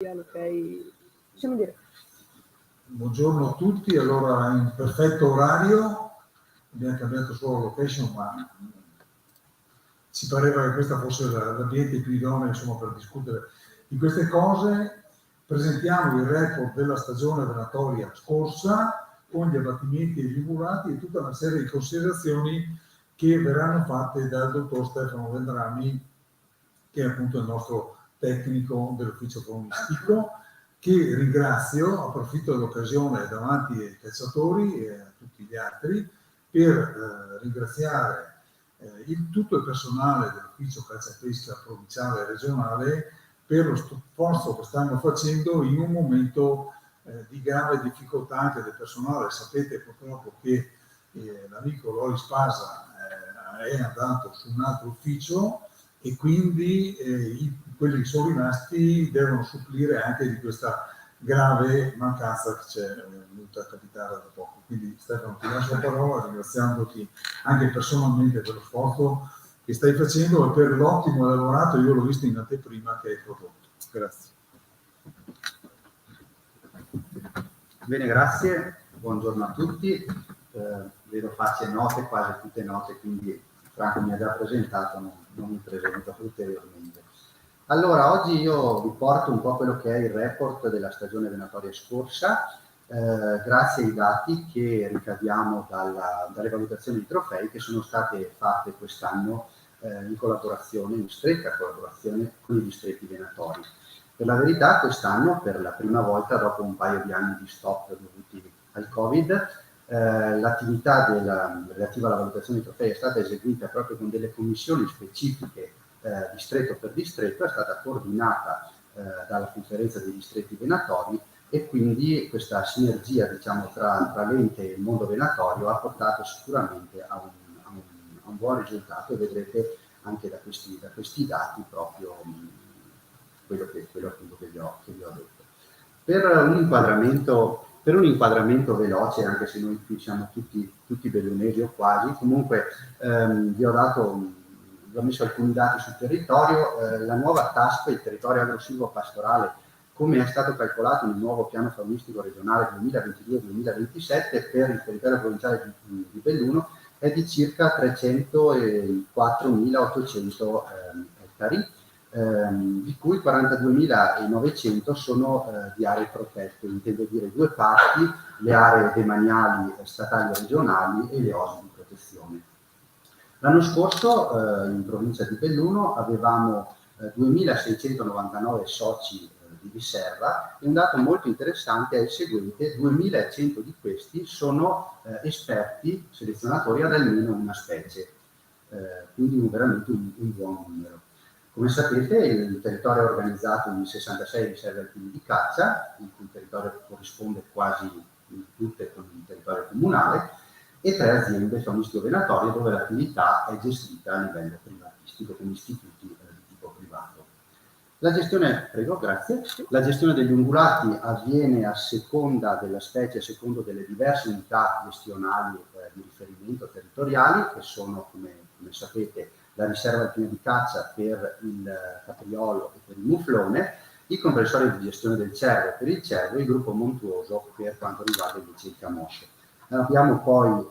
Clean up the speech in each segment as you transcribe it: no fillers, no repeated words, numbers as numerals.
ok, possiamo dire. Buongiorno a tutti, allora in perfetto orario, abbiamo cambiato solo location, ma ci pareva che questa fosse l'ambiente più idoneo, insomma, per discutere di queste cose. Presentiamo il report della stagione venatoria scorsa con gli abbattimenti e gli ungulati e tutta una serie di considerazioni che verranno fatte dal dottor Stefano Vendrami, che è appunto il nostro tecnico dell'ufficio faunistico, che ringrazio, approfitto dell'occasione davanti ai cacciatori e a tutti gli altri per ringraziare tutto il personale dell'ufficio caccia e pesca provinciale e regionale per lo sforzo che stanno facendo in un momento di grave difficoltà anche del personale. Sapete purtroppo che l'amico Lori Spasa è andato su un altro ufficio e quindi quelli che sono rimasti devono supplire anche di questa grave mancanza che ci è venuta a capitare da poco. Quindi Stefano, ti lascio la parola ringraziandoti anche personalmente per lo sforzo che stai facendo e per l'ottimo elaborato, io l'ho visto in anteprima, che hai prodotto. Grazie. Bene, grazie, buongiorno a tutti. Vedo facce note, quasi tutte note, quindi Franco mi ha già presentato, non mi presento ulteriormente. Allora, oggi io vi porto un po' quello che è il report della stagione venatoria scorsa, grazie ai dati che ricaviamo dalle valutazioni di trofei che sono state fatte quest'anno in collaborazione, in stretta collaborazione con i distretti venatori. Per la verità, quest'anno, per la prima volta dopo un paio di anni di stop dovuti al Covid, l'attività relativa alla valutazione dei trofei è stata eseguita proprio con delle commissioni specifiche distretto per distretto, è stata coordinata dalla conferenza dei distretti venatori e quindi questa sinergia, diciamo, tra l'ente e il mondo venatorio ha portato sicuramente a un buon risultato e vedrete anche da questi dati proprio quello appunto che vi ho detto. Per un inquadramento veloce, anche se noi qui siamo tutti bellunesi o quasi, comunque vi ho messo alcuni dati sul territorio. La nuova TASP, il territorio agro-silvo-pastorale, come è stato calcolato nel nuovo piano faunistico regionale 2022-2027 per il territorio provinciale di Belluno, è di circa 304.800 ettari, di cui 42.900 sono di aree protette, intendo dire due parti, le aree demaniali statali e regionali e le osi di protezione. L'anno scorso in provincia di Belluno avevamo 2.699 soci di riserva e un dato molto interessante è il seguente: 2.100 di questi sono esperti selezionatori ad almeno una specie, quindi veramente un buon numero. Come sapete, il territorio è organizzato in 66 riserve alpine di caccia, il cui territorio corrisponde quasi in tutte con il territorio comunale, e 3 aziende faunistico-venatorie dove l'attività è gestita a livello privatistico con istituti di tipo privato. La gestione degli ungulati avviene a seconda della specie, a secondo delle diverse unità gestionali di riferimento territoriali, che sono, come sapete, la riserva alpina di caccia per il capriolo e per il muflone, il comprensorio di gestione del cervo per il cervo e il gruppo montuoso per quanto riguarda invece il camoscio. Abbiamo poi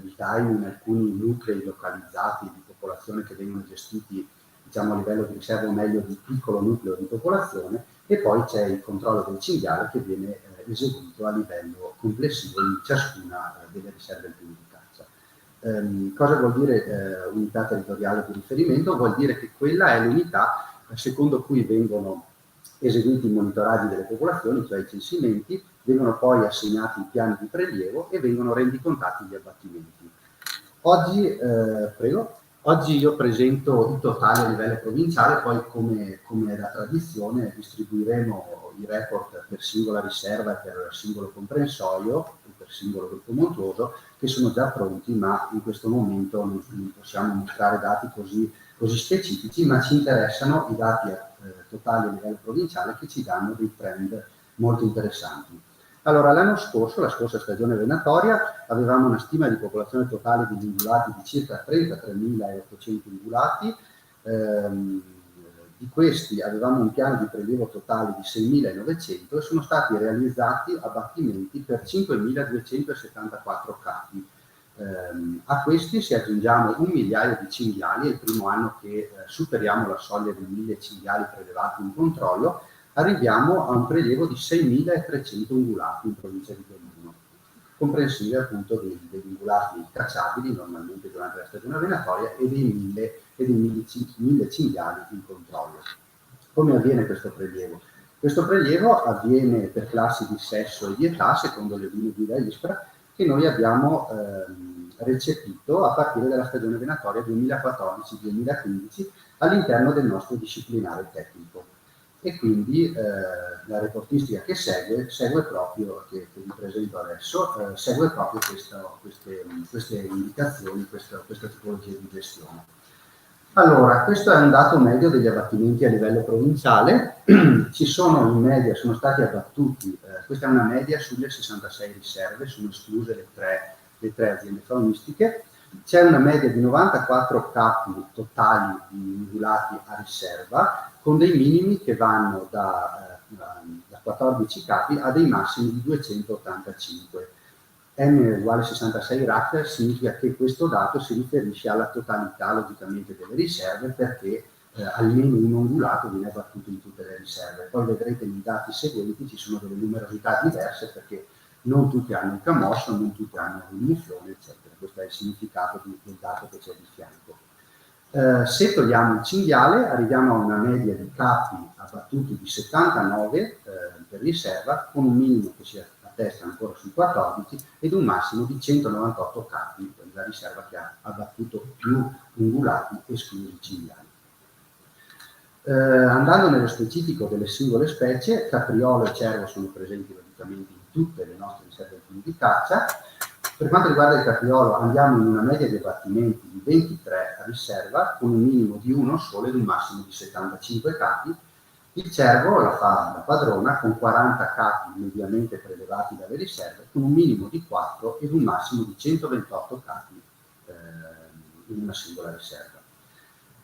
il time in alcuni nuclei localizzati di popolazione che vengono gestiti, diciamo, a livello di riserva, o meglio di piccolo nucleo di popolazione, e poi c'è il controllo del cinghiale che viene eseguito a livello complessivo in ciascuna delle riserve alpine di caccia. Cosa vuol dire unità territoriale di riferimento? Vuol dire che quella è l'unità secondo cui vengono eseguiti i monitoraggi delle popolazioni, cioè i censimenti, vengono poi assegnati i piani di prelievo e vengono rendicontati gli abbattimenti. Oggi io presento i totali a livello provinciale, poi come è da tradizione distribuiremo i report per singola riserva e per singolo comprensorio e per singolo gruppo montuoso, che sono già pronti, ma in questo momento non possiamo mostrare dati così specifici, ma ci interessano i dati totali a livello provinciale che ci danno dei trend molto interessanti. Allora, l'anno scorso, la scorsa stagione venatoria, avevamo una stima di popolazione totale di ungulati di circa 33.800 ungulati, Di questi avevamo un piano di prelievo totale di 6.900 e sono stati realizzati abbattimenti per 5.274 capi. A questi si aggiungiamo 1 migliaio di cinghiali. È il primo anno che superiamo la soglia di 1.000 cinghiali prelevati in controllo, arriviamo a un prelievo di 6.300 ungulati in provincia di Belluno, comprensive appunto degli ungulati cacciabili normalmente durante la stagione venatoria e dei 1.000 cinghiali in controllo. Come avviene questo prelievo? Questo prelievo avviene per classi di sesso e di età secondo le linee guida ISPRA che noi abbiamo recepito a partire dalla stagione venatoria 2014-2015 all'interno del nostro disciplinare tecnico. E quindi la reportistica che segue proprio, che vi presento adesso, segue proprio queste indicazioni, questa tipologia di gestione. Allora, questo è un dato medio degli abbattimenti a livello provinciale. Ci sono in media, sono stati abbattuti, questa è una media sulle 66 riserve, sono escluse le tre aziende faunistiche. C'è una media di 94 capi totali di ungulati a riserva, con dei minimi che vanno da 14 capi a dei massimi di 285. N uguale 66 RAC significa che questo dato si riferisce alla totalità, logicamente, delle riserve, perché almeno un ungulato viene abbattuto in tutte le riserve. Poi vedrete nei dati seguenti ci sono delle numerosità diverse, perché non tutti hanno il camoscio, non tutti hanno il muflone, eccetera. Questo è il significato del dato che c'è di fianco. Se togliamo il cinghiale arriviamo a una media di capi abbattuti di 79 per riserva, con un minimo che si attesta ancora sui 14 ed un massimo di 198 capi, la riserva che ha abbattuto più ungulati esclusi i cinghiali. Andando nello specifico delle singole specie, capriolo e cervo sono presenti logicamente in tutte le nostre riserve di caccia. Per quanto riguarda il capriolo andiamo in una media di abbattimenti di 23 a riserva, con un minimo di 1 solo ed un massimo di 75 capi. Il cervo la fa da padrona con 40 capi mediamente prelevati dalle riserve, con un minimo di 4 ed un massimo di 128 capi in una singola riserva.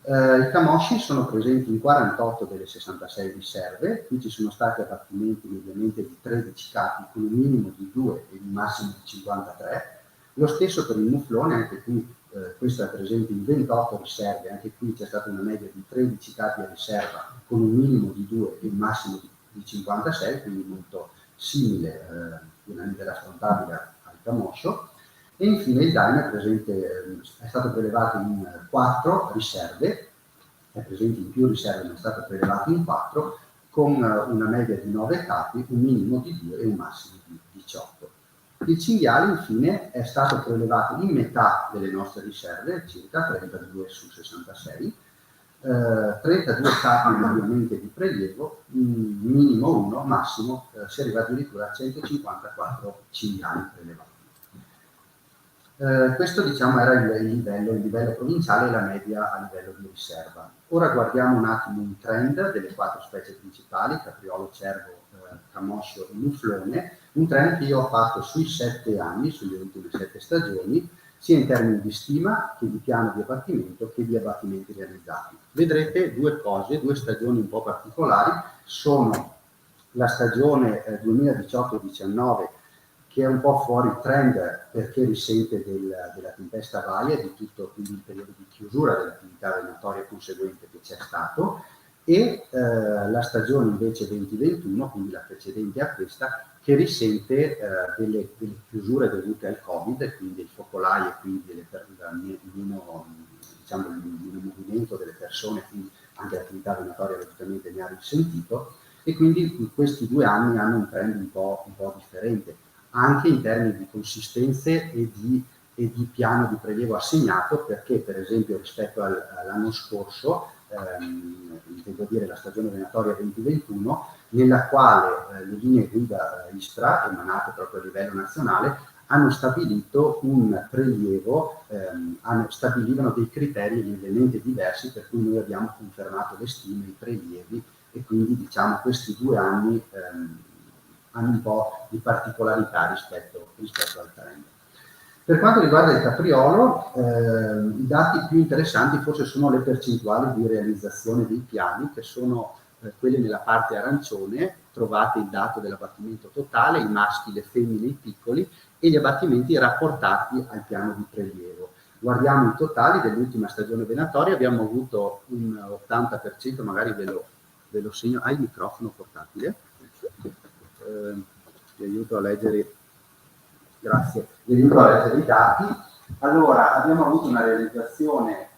I camosci sono presenti in 48 delle 66 riserve, qui ci sono stati abbattimenti mediamente di 13 capi con un minimo di 2 e un massimo di 53. Lo stesso per il muflone, anche qui questo è presente in 28 riserve, anche qui c'è stata una media di 13 capi a riserva con un minimo di 2 e un massimo di 56, quindi molto simile, pienamente raffrontabile al camoscio. E infine il daino è stato prelevato in 4 riserve, è presente in più riserve ma è stato prelevato in 4, con una media di 9 capi, un minimo di 2 e un massimo di 18. Il cinghiale infine è stato prelevato in metà delle nostre riserve, circa 32 su 66, 32 capi mediamente di prelievo, minimo 1, massimo si arriva addirittura a 154 cinghiali prelevati. Questo diciamo era il livello provinciale e la media a livello di riserva. Ora guardiamo un attimo un trend delle 4 specie principali, capriolo, cervo, camoscio e muflone, un trend che io ho fatto sui 7 anni, sulle ultime 7 stagioni, sia in termini di stima che di piano di abbattimento che di abbattimenti realizzati. Vedrete due cose, due stagioni un po' particolari, sono la stagione 2018-19 che è un po' fuori trend perché risente della tempesta Vaia, di tutto quindi il periodo di chiusura dell'attività venatoria conseguente che c'è stato, e la stagione invece 2021, quindi la precedente a questa, che risente delle chiusure dovute al Covid, e quindi i focolai e quindi il meno movimento delle persone, quindi anche l'attività venatoria logicamente ne ha risentito, e quindi questi 2 anni hanno un trend un po' differente, anche in termini di consistenze e di piano di prelievo assegnato, perché per esempio rispetto all'anno scorso, intendo dire la stagione venatoria 2021, nella quale le linee guida ISPRA, emanate proprio a livello nazionale, hanno stabilito un prelievo, stabilivano dei criteri lievemente diversi, per cui noi abbiamo confermato le stime, i prelievi, e quindi diciamo questi 2 anni hanno un po' di particolarità rispetto al trend. Per quanto riguarda il Capriolo, i dati più interessanti forse sono le percentuali di realizzazione dei piani, che sono quelle nella parte arancione. Trovate il dato dell'abbattimento totale, i maschi, le femmine, i piccoli, e gli abbattimenti rapportati al piano di prelievo. Guardiamo i totali dell'ultima stagione venatoria, abbiamo avuto un 80%, magari ve lo segno. Hai il microfono portatile? Vi aiuto a leggere. Grazie, vi aiuto a leggere i dati. Allora, abbiamo avuto una realizzazione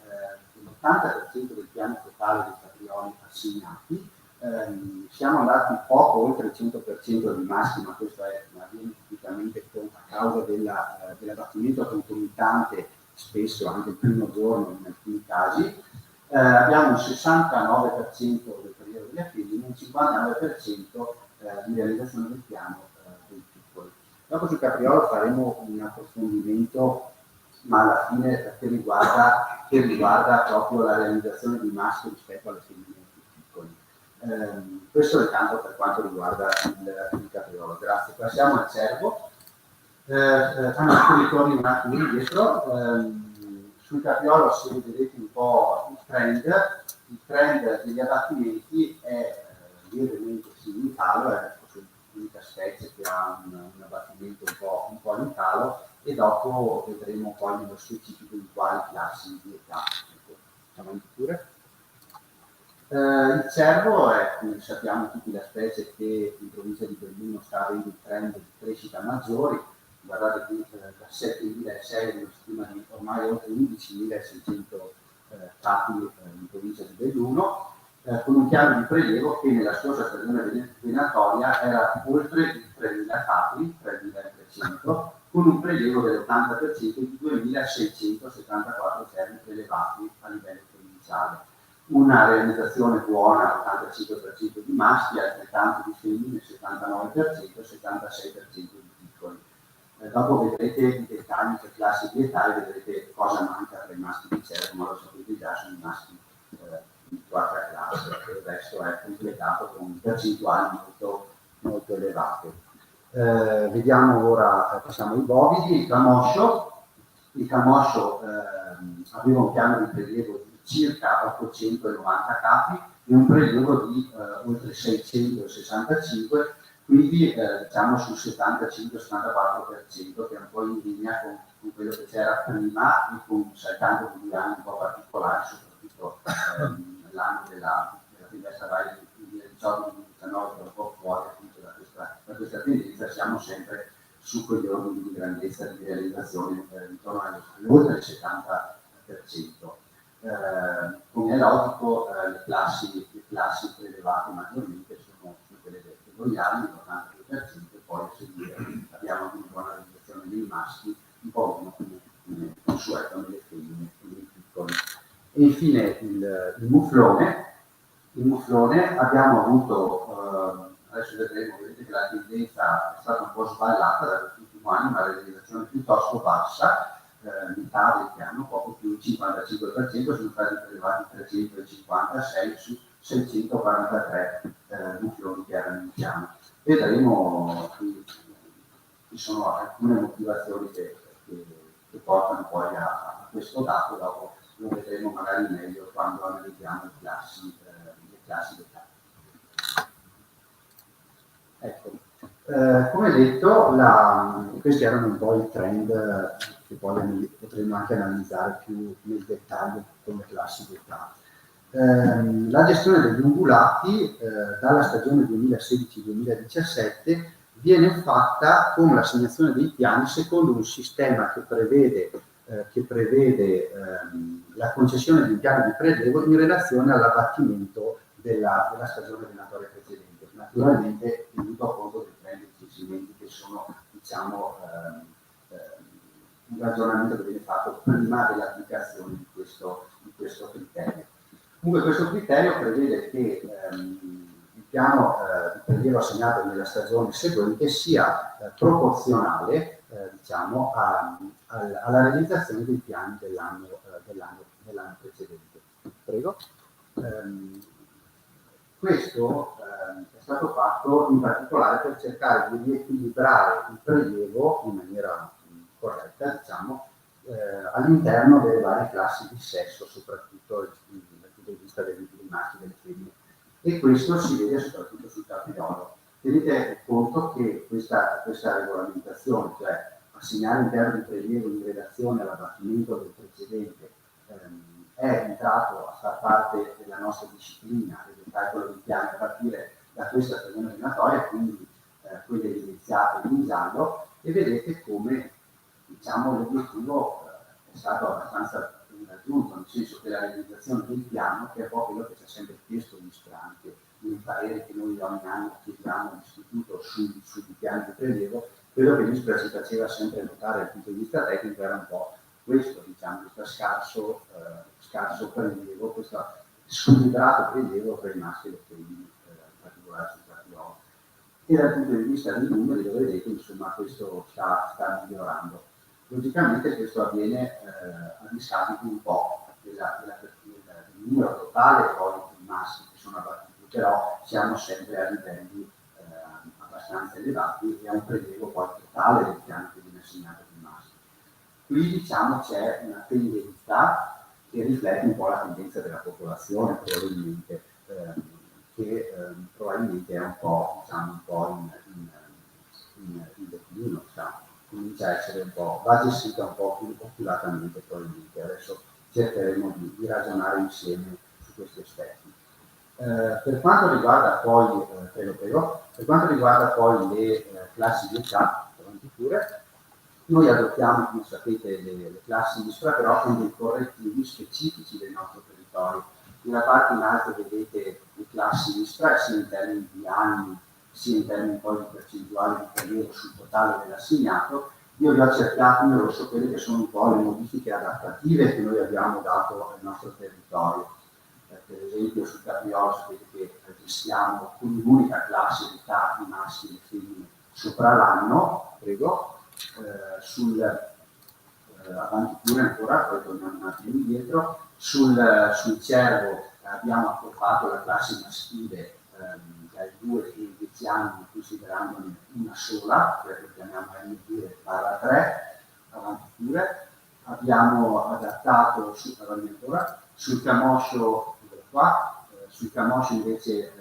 dell'80% del piano totale dei caprioli assegnati. Siamo andati poco oltre il 100% di maschi, ma questo avviene tipicamente a causa dell'abbattimento concomitante, spesso anche il primo giorno in alcuni casi. Abbiamo il 69% del periodo degli affidi, un 59% di realizzazione del piano dei piccoli. Dopo sul Capriolo faremo un approfondimento, ma alla fine che riguarda proprio la realizzazione di maschi rispetto alle femmine più piccoli. Questo è tanto per quanto riguarda il Capriolo. Grazie. Passiamo al Cervo. Ritorni un attimo indietro. Sul Capriolo, se vedete un po' il trend degli abattimenti è lievemente in calo, è l'unica specie che ha un abbattimento un po' in calo, e dopo vedremo poi nello specifico in quali classi di età. Avanti pure. Il cervo è, come sappiamo tutti, la specie che in provincia di Belluno sta avendo il trend di crescita maggiori. Guardate qui, da 7.600 una stima di ormai oltre 11.600 capi in provincia di Belluno, con un piano di prelievo che nella scorsa stagione venatoria era oltre i 3.000 capi, 3.300, con un prelievo dell'80% di 2.674 servi prelevati a livello provinciale. Una realizzazione buona, 85% di maschi, altrettanto di femmine, 79%, 76% di piccoli. Dopo vedrete i dettagli per classi di età e vedrete cosa manca tra i maschi di cervo, ma lo sapete già, sono i maschi di quarta classe, il resto è completato con percentuali molto, molto elevate. Vediamo ora, passiamo ai bovidi. Il camoscio aveva un piano di prelievo di circa 890 capi e un prelievo di oltre 665, quindi diciamo sul 75-74%, che è un po' in linea con quello che c'era prima, e saltando con 2 anni un po' particolari, soprattutto l'anno della Fidesz Rai del 2018-2019, un po' fuori appunto da questa tendenza. Siamo sempre su quegli ordini di grandezza di realizzazione intorno all'oltre il 70%. Come è logico, le classi prelevate maggiormente sono quelle dei goiani, l'82%, e poi a seguire abbiamo una buona realizzazione dei maschi, un po' come consuetano le femmine e i piccoli. E infine il muflone. Il muflone abbiamo avuto, adesso vedete che la tendenza è stata un po' sballata dall'ultimo anno, una realizzazione piuttosto bassa, metà del piano, poco più il 55%, sono stati prelevati 356 su 643 mufloni che erano in piano. Vedremo, ci sono alcune motivazioni che portano poi a questo dato, dopo lo vedremo magari meglio quando analizziamo le classi d'età. Ecco, come detto, questi erano un po' i trend che poi potremo anche analizzare più nel dettaglio con le classi d'età. La gestione degli ungulati dalla stagione 2016-2017 viene fatta con l'assegnazione dei piani secondo un sistema che prevede la concessione di un piano di prelievo in relazione all'abbattimento della stagione venatoria precedente, naturalmente tenuto conto dei trend di censimenti che sono, diciamo, un ragionamento che viene fatto prima dell'applicazione di questo criterio. Comunque questo criterio prevede che il piano di prelievo assegnato nella stagione seguente sia proporzionale diciamo, alla realizzazione dei piani dell'anno precedente. Prego. Questo è stato fatto in particolare per cercare di riequilibrare il prelievo in maniera corretta, diciamo, all'interno delle varie classi di sesso, soprattutto dal punto di vista dei maschi e delle femmine. E questo si vede soprattutto sul capriolo. Tenete conto che questa regolamentazione, cioè assegnare un termine di prelievo in relazione all'abbattimento del precedente, è entrato a far parte della nostra disciplina e del calcolo di piani a partire da questa stagione ordinatoria, quindi quelle evidenziate in giallo, e vedete come, diciamo, l'obiettivo è stato abbastanza raggiunto, nel senso che la realizzazione del piano, che è un po' quello che ci ha sempre chiesto l'ISPRA, anche nei pareri che noi ogni anno chiediamo all'istituto sui piani di prelievo, quello che l'ISPRA ci faceva sempre notare dal punto di vista tecnico era un po' questo, diciamo, questo scarso prelievo, questo squilibrato prelievo per i maschi e le femmine, in particolare sul capriolo. E dal punto di vista dei numeri, lo vedete, insomma, questo sta migliorando. Logicamente questo avviene a discapito un po' del numero totale poi di maschi che sono abbattuti, però siamo sempre a livelli abbastanza elevati e a un prelievo poi totale del piano che viene assegnato ai maschi. Qui, diciamo, c'è una tendenza che riflette un po' la tendenza della popolazione, probabilmente, che probabilmente è un po', diciamo, in declino, diciamo. Comincia a essere un po', va gestita un po' più oculatamente probabilmente. Adesso cercheremo di ragionare insieme su questi aspetti. Per quanto riguarda poi, per quanto riguarda poi le classi di età, avanti pure, noi adottiamo, come sapete, le classi di ISPRA, però con dei correttivi specifici del nostro territorio. Nella parte in alto vedete le classi ISPRA, sia in termini di anni, sia in termini poi di percentuali di prelievo sul totale dell'assegnato. Io vi ho cercato in rosso quelle che sono un po' le modifiche adattative che noi abbiamo dato al nostro territorio. Per esempio sul capriolo sapete che gestiamo con un'unica classe di età di maschi e femmine sopra l'anno, prego. Avanti pure ancora, poi torniamo un attimo indietro. Sul cervo abbiamo accorpato la classe maschile dai 2 ai 10 anni, considerandone una sola, che chiamiamo M2/3, avanti pure. Abbiamo adattato sul camoscio, qua, sul camoscio invece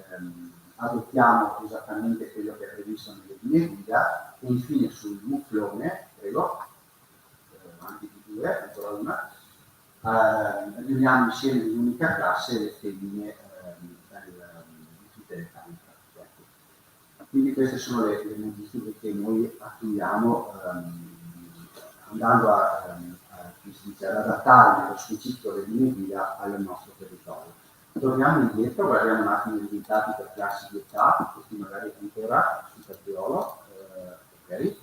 adottiamo esattamente quello che è previsto nelle linee guida, e infine sul muflone, prego, avanti di 2, ancora una, riuniamo insieme in un'unica classe le femmine di tutte le tante. Quindi queste sono le modifiche che noi attuiamo andando ad adattare nello specifico le linee guida al nostro territorio. Torniamo indietro, guardiamo un attimo i risultati per classi di età, questi magari ancora sul capriolo. Okay.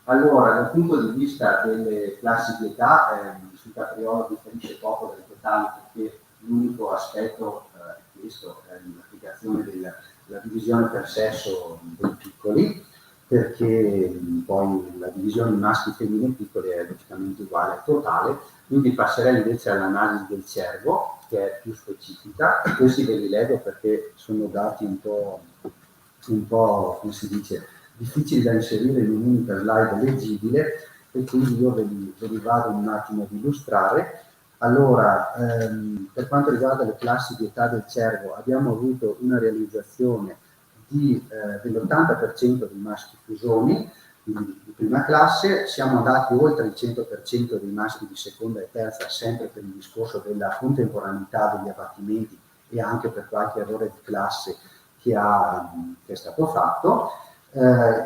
Allora, dal punto di vista delle classi di età, sul capriolo differisce poco dal totale, perché l'unico aspetto è questo, è l'applicazione della divisione per sesso dei piccoli, perché poi la divisione maschi, femmine e piccoli è logicamente uguale al totale, quindi passerei invece all'analisi del cervo, che è più specifica. Questi ve li leggo perché sono dati un po', come si dice, difficili da inserire in un'unica slide leggibile, e quindi io ve li vado un attimo ad illustrare. Allora, per quanto riguarda le classi di età del cervo, abbiamo avuto una realizzazione dell'80% di maschi fusoni di prima classe, siamo andati oltre il 100% dei maschi di seconda e terza, sempre per il discorso della contemporaneità degli abbattimenti e anche per qualche errore di classe che è stato fatto.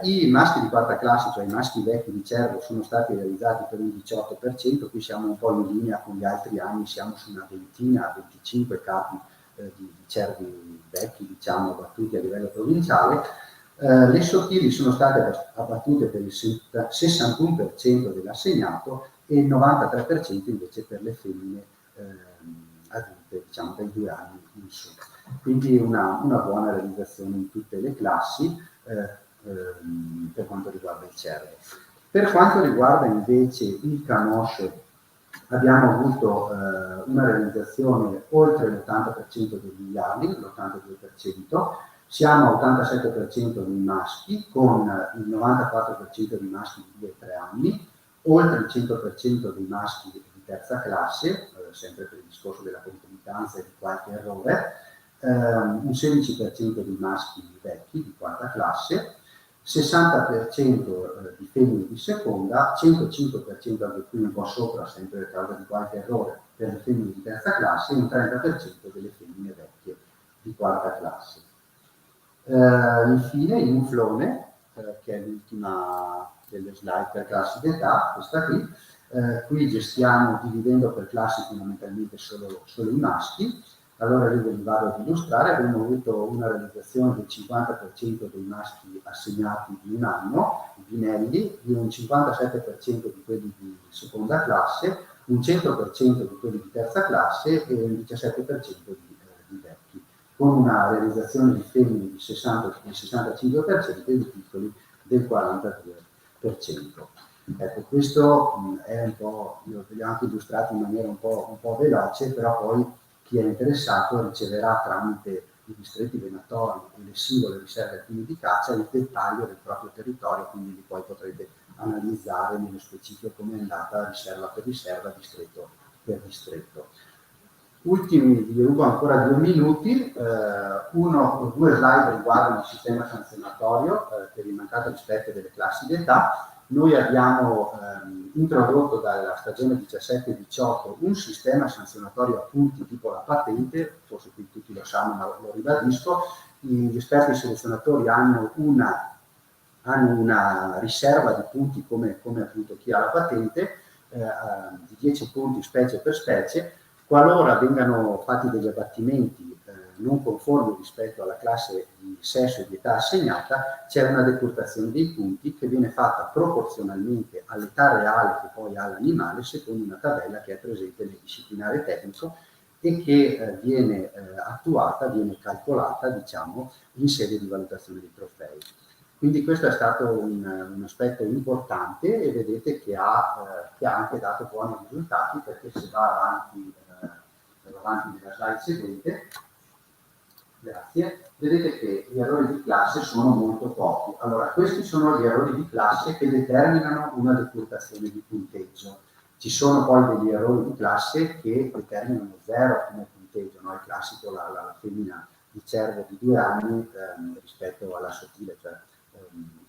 I maschi di quarta classe, cioè i maschi vecchi di cervo, sono stati realizzati per un 18%, qui siamo un po' in linea con gli altri anni, siamo su una 25 capi di cervi vecchi, diciamo, abbattuti a livello provinciale. Le sottili sono state abbattute per il 61% dell'assegnato e il 93% invece per le femmine adulte, diciamo dai 2 anni in su. Quindi una buona realizzazione in tutte le classi per quanto riguarda il cervo. Per quanto riguarda invece il camoscio, abbiamo avuto una realizzazione oltre l'80% degli iali, l'82%, siamo all'87% dei maschi, con il 94% di maschi di 2 e 3 anni, oltre il 100% dei maschi di terza classe, sempre per il discorso della concomitanza e di qualche errore, un 16% dei maschi vecchi di quarta classe, 60% di femmine di seconda, 105% anche qui un po' sopra, sempre per causa di qualche errore, per le femmine di terza classe e un 30% delle femmine vecchie di quarta classe. Infine il muflone, che è l'ultima delle slide per classi d'età, questa qui gestiamo dividendo per classi fondamentalmente solo i maschi. Allora io ve li vado ad illustrare. Abbiamo avuto una realizzazione del 50% dei maschi assegnati di un anno, binelli, di un 57% di quelli di seconda classe, un 100% di quelli di terza classe e un 17% di vecchi, con una realizzazione di femmine del 65% e di piccoli del 42%. Ecco, questo è un po', io ve li ho anche illustrati in maniera un po' veloce, però poi chi è interessato riceverà tramite i distretti venatori e le singole riserve alpine di caccia il dettaglio del proprio territorio, quindi poi potrete analizzare nello specifico come è andata riserva per riserva, distretto per distretto. Ultimi, vi rubo ancora 2 minuti, due slide riguardano il sistema sanzionatorio per il mancato rispetto delle classi d'età. Noi abbiamo introdotto dalla stagione 17-18 un sistema sanzionatorio a punti tipo la patente, forse qui tutti lo sanno ma lo ribadisco. Gli esperti selezionatori hanno una riserva di punti come appunto chi ha la patente, di 10 punti specie per specie. Qualora vengano fatti degli abbattimenti non conformi rispetto alla classe di sesso e di età assegnata, c'è una decurtazione dei punti che viene fatta proporzionalmente all'età reale che poi ha l'animale, secondo una tabella che è presente nel disciplinare tecnico e che viene attuata, viene calcolata, diciamo, in sede di valutazione dei trofei. Quindi questo è stato un aspetto importante e vedete che ha anche dato buoni risultati, perché se va avanti nella slide seguente, grazie, vedete che gli errori di classe sono molto pochi. Allora, questi sono gli errori di classe che determinano una decurtazione di punteggio. Ci sono poi degli errori di classe che determinano 0 come punteggio, no? Il classico, la femmina di cervo di 2 anni rispetto alla sottile, cioè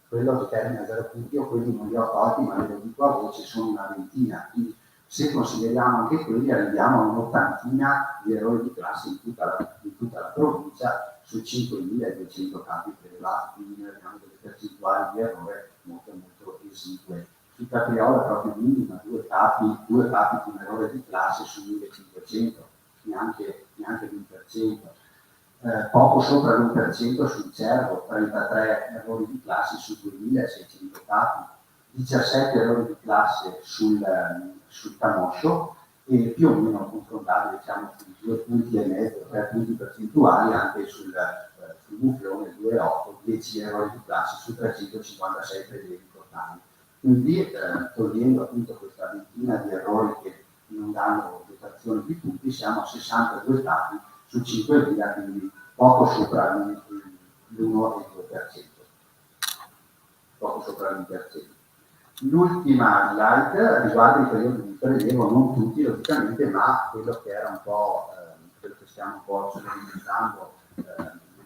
quello determina 0 punti, o quelli non li ho tolti, ma ve lo dico a voce, sono una ventina. Quindi se consideriamo anche quelli arriviamo a un'ottantina di errori di classe in tutta la provincia su 5.200 capi prelevati, quindi noi abbiamo delle percentuali di errore molto esigue. Su Capriola è proprio minima, 2 capi di un errore di classe su 1.500, neanche l'1%. Poco sopra l'1% sul cervo, 33 errori di classe su 2.600 capi, 17 errori di classe sul camoscio e più o meno confrontabile, diciamo, sui 2,5 punti, 3 punti percentuali anche sul muflone 2,8, 10 errori di classe su 356 prelievi totali. Quindi togliendo appunto questa ventina di errori che non danno detrazione di punti, siamo a 62 capi su 5.000, quindi poco sopra l'1 e il 2%. Poco sopra l'1%. L'ultima slide riguarda i periodi di prelievo, non tutti logicamente, ma quello che era un po' quello che stiamo un po' sperimentando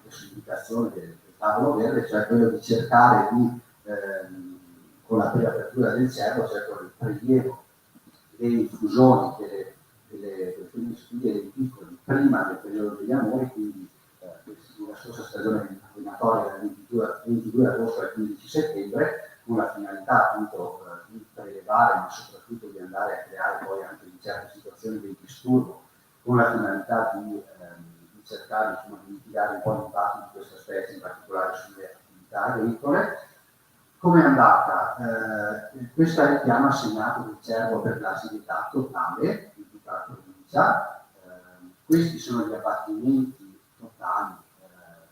su indicazione del tavolo verde, cioè quello di cercare di con la preapertura del cervo, cioè con il prelievo delle infusioni delle femmine dei piccoli prima del periodo degli amori, quindi la scorsa stagione venatoria dal 22 agosto al 15 settembre, con la finalità appunto di prelevare, ma soprattutto di andare a creare poi anche in certe situazioni del disturbo, con la finalità di cercare, insomma, di mitigare un po' l'impatto di questa specie, in particolare sulle attività agricole. Come è andata? Questo è il piano assegnato del cervo per classi di età totale in tutta la provincia. Questi sono gli abbattimenti totali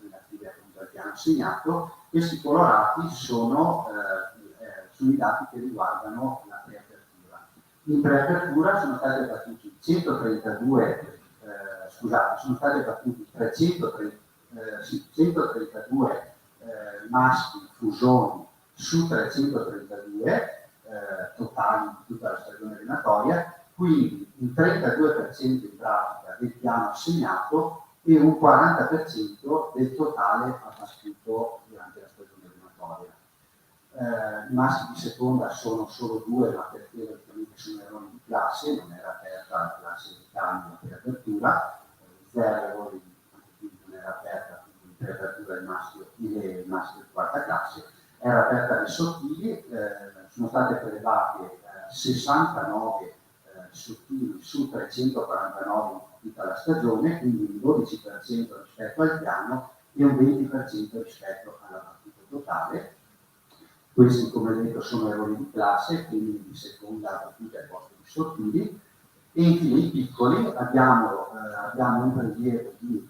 relativi appunto al piano assegnato. Questi colorati sono i dati che riguardano la preapertura. In preapertura sono stati abbattuti 132 maschi fusoni su 332, totali di tutta la stagione venatoria, quindi un 32% in pratica del piano assegnato e un 40% del totale abbattuto durante la stagione venatoria. I maschi di seconda sono solo 2, ma perché ovviamente sono errori di classe, non era aperta la classe di cambio per apertura, 0 errori, quindi non era aperta quindi per apertura il maschio di quarta classe, era aperta alle sottili, sono state prelevate 69 sottili su 349 di tutta la stagione, quindi un 12% rispetto al piano e un 20% rispetto alla partita totale. Questi, come detto, sono errori di classe, quindi di seconda battuta al posto di sottili. E infine i piccoli, abbiamo un prelievo di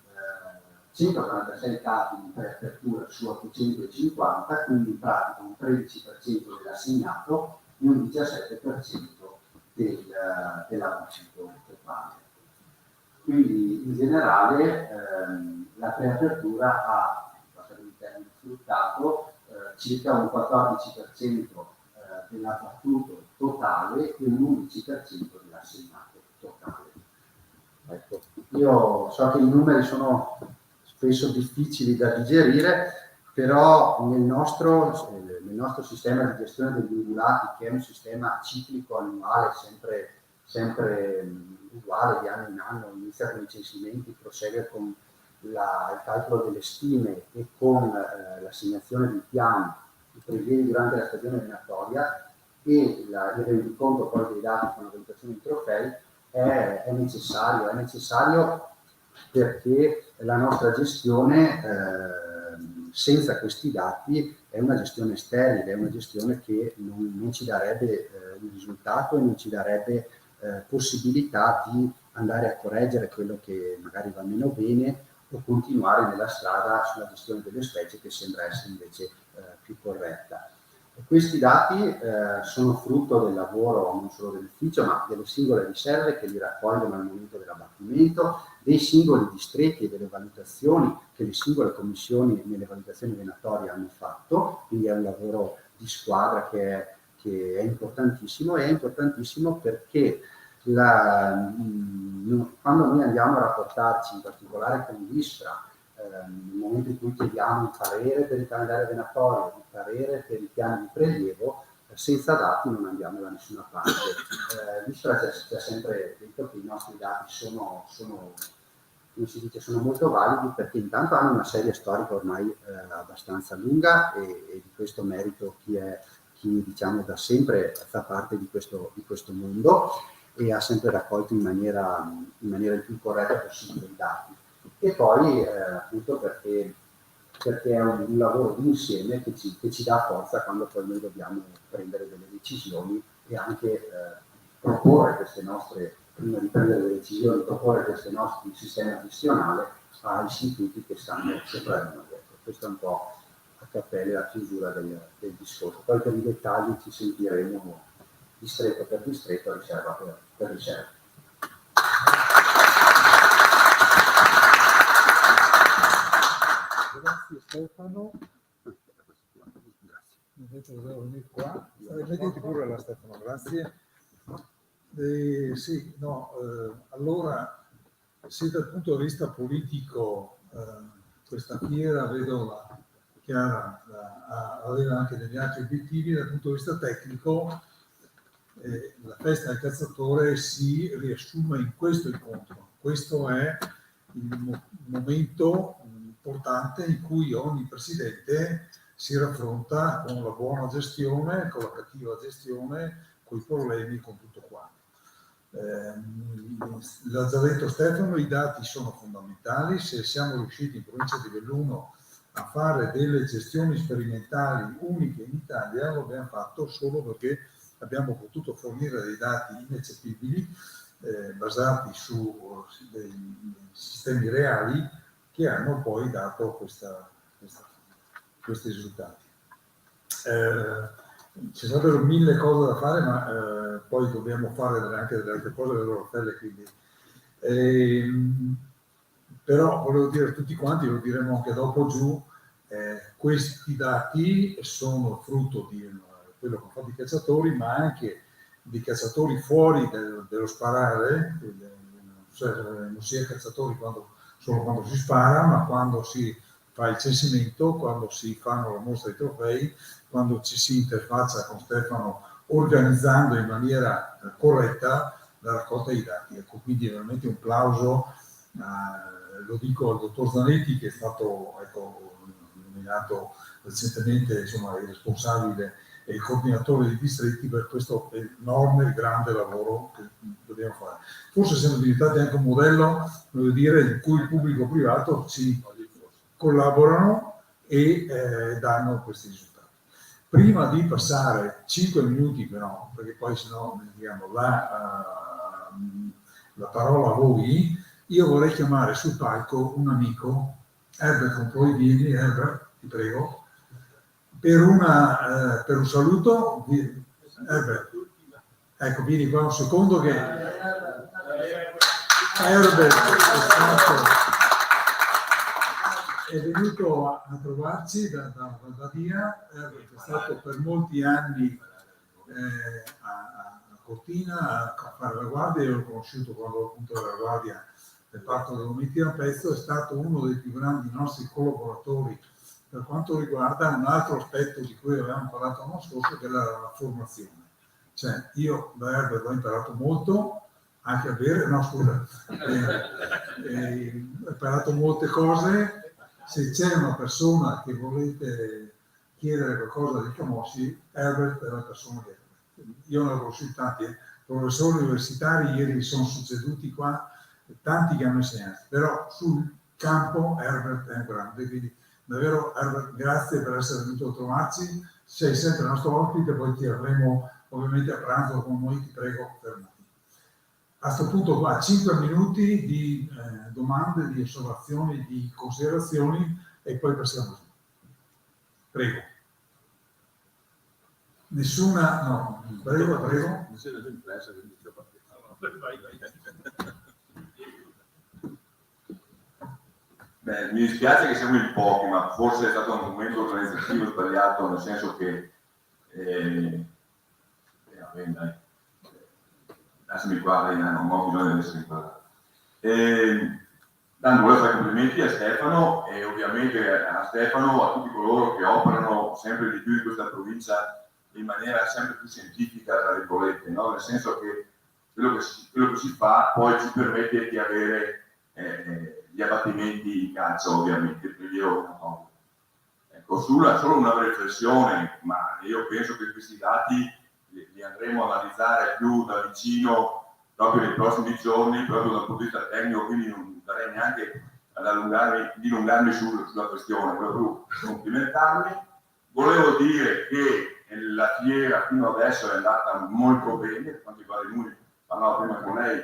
146 capi di preapertura su 850, quindi in pratica un 13% dell'assegnato e un 17% dell'abbattuto totale. Quindi in generale la preapertura ha, in termini sfruttato, circa un 14% dell'abbattuto totale e un 11% dell'assegnato totale. Ecco, io so che i numeri sono spesso difficili da digerire, però nel nostro sistema di gestione degli ungulati, che è un sistema ciclico annuale, sempre uguale di anno in anno, inizia con i censimenti, prosegue con il calcolo delle stime e con l'assegnazione dei piani, i prelievi durante la stagione venatoria e il rendiconto poi dei dati con la valutazione dei trofei è necessario perché la nostra gestione senza questi dati è una gestione sterile, è una gestione che non ci darebbe un risultato e non ci darebbe possibilità di andare a correggere quello che magari va meno bene o continuare nella strada sulla gestione delle specie che sembra essere invece più corretta. E questi dati sono frutto del lavoro non solo dell'ufficio ma delle singole riserve che li raccolgono al momento dell'abbattimento, dei singoli distretti e delle valutazioni che le singole commissioni nelle valutazioni venatorie hanno fatto, quindi è un lavoro di squadra che è importantissimo, e è importantissimo perché quando noi andiamo a rapportarci in particolare con l'ISPRA, nel momento in cui chiediamo il parere per il calendario venatorio, il parere per i piani di prelievo, senza dati non andiamo da nessuna parte. L'ISPRA ci ha sempre detto che i nostri dati sono come si dice, sono molto validi perché intanto hanno una serie storica ormai abbastanza lunga e di questo merito chi diciamo da sempre fa parte di questo mondo e ha sempre raccolto in maniera il più corretta possibile i dati. E poi appunto perché è un lavoro di insieme che ci dà forza quando poi noi dobbiamo prendere delle decisioni e anche proporre queste nostre, prima di prendere le decisioni, proporre questo nostro sistema gestionale a istituti che stanno sopra di noi. Questo è un po' a cappelle la chiusura del discorso. Poi per i dettagli ci sentiremo distretto per distretto, riserva per riserva. Grazie Stefano. Invece dovevo venire qua. Mettiti pure la Stefano, grazie. Sì, no, allora, se dal punto di vista politico questa fiera vedo chiara, aveva anche degli altri obiettivi, dal punto di vista tecnico la festa del cazzatore si riassume in questo incontro. Questo è il momento importante in cui ogni presidente si raffronta con la buona gestione, con la cattiva gestione, con i problemi, con tutto quanto. L'ha già detto Stefano, i dati sono fondamentali. Se siamo riusciti in provincia di Belluno a fare delle gestioni sperimentali uniche in Italia, lo abbiamo fatto solo perché abbiamo potuto fornire dei dati ineccepibili basati su dei sistemi reali che hanno poi dato questi risultati. Ci sarebbero mille cose da fare, ma poi dobbiamo fare anche delle altre cose, le loro pelle, quindi. Però volevo dire a tutti quanti, lo diremo anche dopo giù, questi dati sono frutto di quello che hanno fatto i cacciatori, ma anche di cacciatori fuori dello sparare, non si è cacciatori solo quando si spara, ma quando si fa il censimento, quando si fanno la mostra dei trofei, quando ci si interfaccia con Stefano organizzando in maniera corretta la raccolta dei dati. Ecco, quindi veramente un plauso, lo dico al dottor Zanetti, che è stato nominato recentemente il responsabile e il coordinatore dei distretti, per questo enorme e grande lavoro che dobbiamo fare. Forse siamo diventati anche un modello, voglio dire, in cui il pubblico e privato ci collaborano e danno questi risultati. Prima di passare 5 minuti però, perché poi sennò diamo la parola a voi, io vorrei chiamare sul palco un amico, Herbert, vieni Herbert, ti prego, per un saluto. Herbert, ecco, vieni qua un secondo che Herbert è venuto a trovarci da via. Herbert è stato per molti anni a Cortina a fare la guardia. Io l'ho conosciuto quando appunto era la guardia del Parco del Domitino a Pezzo, è stato uno dei più grandi nostri collaboratori per quanto riguarda un altro aspetto di cui avevamo parlato l'anno scorso, che è la formazione. Cioè, io da Herbert ho imparato molto, anche a bere, no scusa, ho imparato molte cose. Se c'è una persona che volete chiedere qualcosa di Camossi, Herbert è la persona che io ne ho conosciuti tanti, professori universitari, ieri sono succeduti qua, tanti che hanno insegnato, però sul campo Herbert è un grande, quindi davvero Herbert, grazie per essere venuto a trovarci, sei sempre il nostro ospite, poi ti avremo ovviamente a pranzo con noi, ti prego fermati. A questo punto qua 5 minuti di domande, di osservazioni, di considerazioni e poi passiamo su. Prego. Nessuna, no, prego. Beh, mi dispiace che siamo in pochi, ma forse è stato un momento organizzativo sbagliato, nel senso che lasciami qua, non ho bisogno di essere imparato. Volevo fare complimenti a Stefano e ovviamente a Stefano, a tutti coloro che operano sempre di più in questa provincia in maniera sempre più scientifica, tra virgolette, no? Nel senso che quello che si fa poi ci permette di avere gli abbattimenti in caccia, ovviamente, il prelievo. Ecco, solo una riflessione, ma io penso che questi dati li andremo a analizzare più da vicino proprio nei prossimi giorni, proprio dal punto di vista tecnico, quindi non darei neanche ad dilungarmi sulla questione, volevo complimentarmi. Volevo dire che la fiera fino adesso è andata molto bene, per quanto riguarda i numeri, parlavo prima con lei,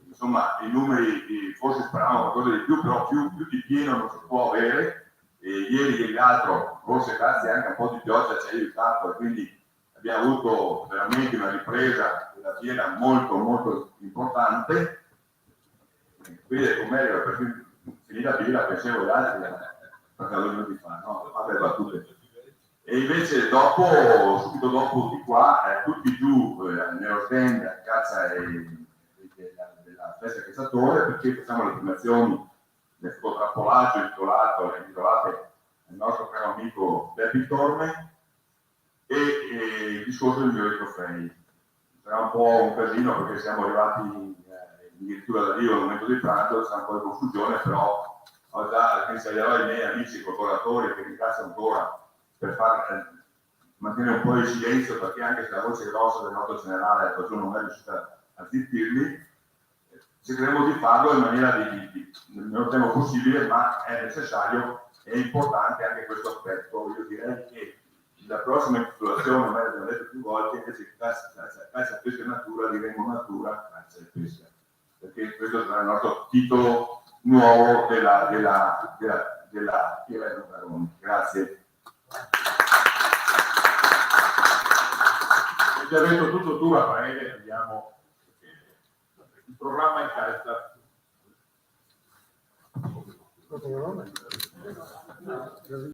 insomma i numeri forse speravamo qualcosa di più, però più di pieno non si può avere, e ieri l'altro, forse grazie anche a un po' di pioggia, ci ha aiutato e quindi abbiamo avuto veramente una ripresa della fiera molto molto importante. Quindi con me era per finita birra, pensavo agli altri, perché avevo minuti fa, no? Vabbè, battute. E invece subito dopo di qua, tutti giù nello stand a caccia della festa cacciatore, perché facciamo le filmazioni del fototrappolaggio intitolate al nostro caro amico Beppe Torme, e il discorso del migliore trofei. Sarà un po' un casino perché siamo arrivati addirittura d'arrivo al momento di pranzo, c'è un po' di confusione, però ho già consiglierò ai miei amici e collaboratori che ringrazio ancora per mantenere un po' di silenzio, perché anche se la voce grossa del nostro generale qualcuno non è riuscita a zittirli, cercheremo di farlo in maniera nel meno tempo possibile, ma è necessario e importante anche questo aspetto. Io direi che la prossima intitolazione, ormai l'abbiamo detto più volte, invece che caccia pesca e natura, diremo natura, caccia e pesca, perché questo sarà il nostro titolo nuovo della Fiera di Baroni. Grazie. Hai già detto tutto tu, Raffaele, andiamo. Il programma in carta.